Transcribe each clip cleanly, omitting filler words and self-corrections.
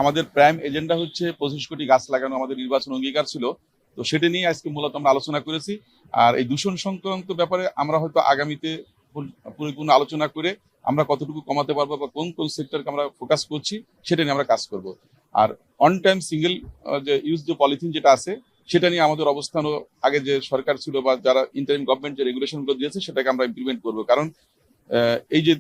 আমাদের prime agenda হচ্ছে 25 কোটি গাছ লাগানো আমাদের নির্বাচন অঙ্গীকার ছিল। তো সেটা নিয়ে আজকে মূলত আমরা আলোচনা করেছি। আর এই দূষণ সংক্রান্ত ব্যাপারে আমরা হয়তো আগামীতে পরিপূর্ণ আলোচনা করে আমরা কতটুকু কমাতে পারবো বা কোন কোন সেক্টরকে আমরা ফোকাস করছি সেটা নিয়ে আমরা কাজ করব। আর অন টাইম সিঙ্গেল যে ইউজ যে পলিথিন যেটা আছে সেটা নিয়ে আমাদের অবস্থানও আগে যে সরকার ছিল বা যারা ইন্টারিম গভর্নমেন্ট যে রেগুলেশনগুলো দিয়েছে সেটাকে আমরা ইমপ্লিমেন্ট করবো। কারণ এই যে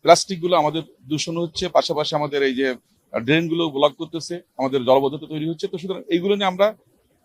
প্লাস্টিকগুলো আমাদের দূষণ হচ্ছে, পাশাপাশি আমাদের এই যে ড্রেনগুলো ব্লক করতেছে, আমাদের জলবদ্ধতা তৈরি হচ্ছে। তো সুতরাং এইগুলো নিয়ে আমরা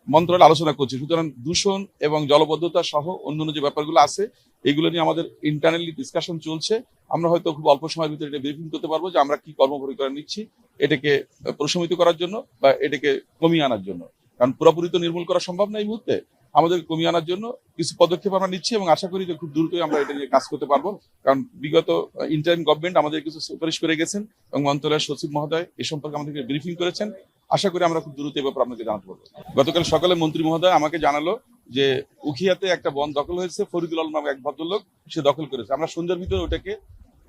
মন্ত্রণালয়ে আলোচনা করছি। সুতরাং দূষণ এবং জলবদ্ধতা সহ অন্যান্য যে ব্যাপারগুলো আছে এগুলো নিয়ে আমাদের ইন্টারনালি ডিসকাশন চলছে। আমরা হয়তো খুব অল্প সময়ের ভিতরে এটা ব্রিফিং করতে পারবো যে আমরা কি কর্মপরিকল্পনা নিচ্ছি এটাকে প্রশমিত করার জন্য বা এটাকে কমিয়ে আনার জন্য। কারণ পুরোপুরি তো নির্মূল করা সম্ভব না এই মুহূর্তে, আমাদের কমিয়ে আনার জন্য কিছু পদক্ষেপ আমরা নিচ্ছি এবং আশা করি যে খুব দ্রুতই আমরা এটা নিয়ে কাজ করতে পারবো। কারণ বিগত ইন্টারিম গভর্নমেন্ট আমাদের কিছু সুপারিশ করে গেছেন এবং মন্ত্রণালয়ের সচিব মহোদয় এ সম্পর্কে আমাদেরকে ব্রিফিং করেছেন। আশা করি আমরা খুব দ্রুত এই ব্যাপারে আপনাকে জানাতে পারবো। গতকাল সকালে মন্ত্রী মহোদয় আমাকে জানালো যে উখিয়াতে একটা বন দখল হয়েছে, ফরিদুল আলম নামে এক ভদ্রলোক সে দখল করেছে। আমরা সন্ধ্যার ভিতরে ওটাকে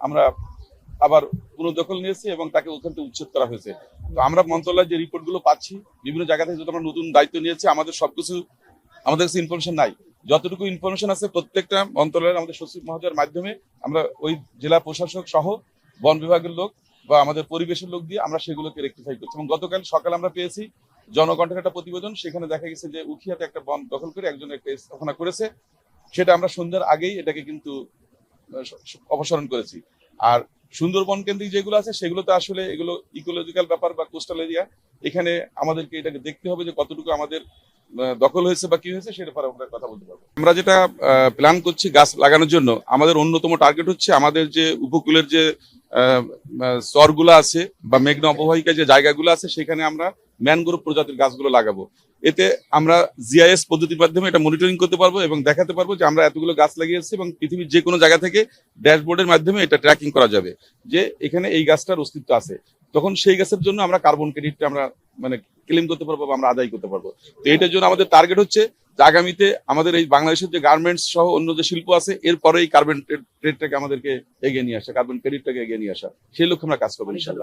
আমরা আবার পুনর্দখল নিয়েছি এবং তাকে ওখান থেকে উচ্ছেদ করা হয়েছে। তো আমরা মন্ত্রণালয়ের যে রিপোর্টগুলো পাচ্ছি বিভিন্ন জায়গা থেকে যত আমরা নতুন দায়িত্ব নিয়েছি আমাদের সবকিছু আমাদের কাছে ইনফরমেশন নাই। যতটুকু ইনফরমেশন আছে প্রত্যেকটা মন্ত্রণালয়ের আমাদের সচিব মহোদয়ের মাধ্যমে আমরা ওই জেলা প্রশাসক সহ বন বিভাগের লোক বা আমাদের পরিবেশের লোক দিয়ে আমরা সেগুলোকে রেকটিফাই করছি। এবং গতকাল সকালে আমরা পেয়েছি জনকণ্ঠের একটা প্রতিবেদন, সেখানে দেখা গেছে যে উখিয়াতে একটা বন দখল করে একজন একটা স্থাপনা করেছে। সেটা আমরা সন্ধ্যার আগেই এটাকে কিন্তু অপসারণ করেছি। আর সুন্দরবন কেন্দ্রিক যেগুলো আছে সেগুলো তো আসলে এগুলো ইকোলজিক্যাল ব্যাপার বা কোস্টাল এরিয়া, এখানে আমাদেরকে এটাকে দেখতে হবে যে কতটুকু আমাদের দখল হয়েছে বা কি হয়েছে সেটা পরে আমরা কথা বলতে পারবো। আমরা যেটা প্ল্যান করছি গাছ লাগানোর জন্য, আমাদের অন্যতম টার্গেট হচ্ছে আমাদের যে উপকূলের যে চরগুলো আছে বা মেঘনা অববাহিকা যে জায়গাগুলো আছে সেখানে আমরা ম্যানগ্রোভ প্রজাতির গাছগুলো লাগাবো। এতে আমরা জিআইএস পদ্ধতির মাধ্যমে এটা মনিটরিং করতে পারবো এবং দেখাতে পারবো যে আমরা এতগুলো গাছ লাগিয়েছি এবং পৃথিবীর যে কোনো জায়গা থেকে ড্যাশবোর্ডের মাধ্যমে এটা ট্র্যাকিং করা যাবে যে এখানে এই গাছটার অস্তিত্ব আছে। তখন সেই গাছের জন্য আমরা কার্বন ক্রেডিটটা আমরা মানে ক্লেম করতে পারবো বা আমরা আদায় করতে পারবো। তো এটার জন্য আমাদের টার্গেট হচ্ছে যে আগামীতে আমাদের এই বাংলাদেশের যে গার্মেন্টস সহ অন্য যে শিল্প আছে এরপরে এই কার্বন ট্রেডটাকে আমাদেরকে এগিয়ে নিয়ে আসা, কার্বন ক্রেডিটটাকে এগিয়ে নিয়ে আসা, সেই লক্ষ্যে আমরা কাজ করবো ইনশাআল্লাহ।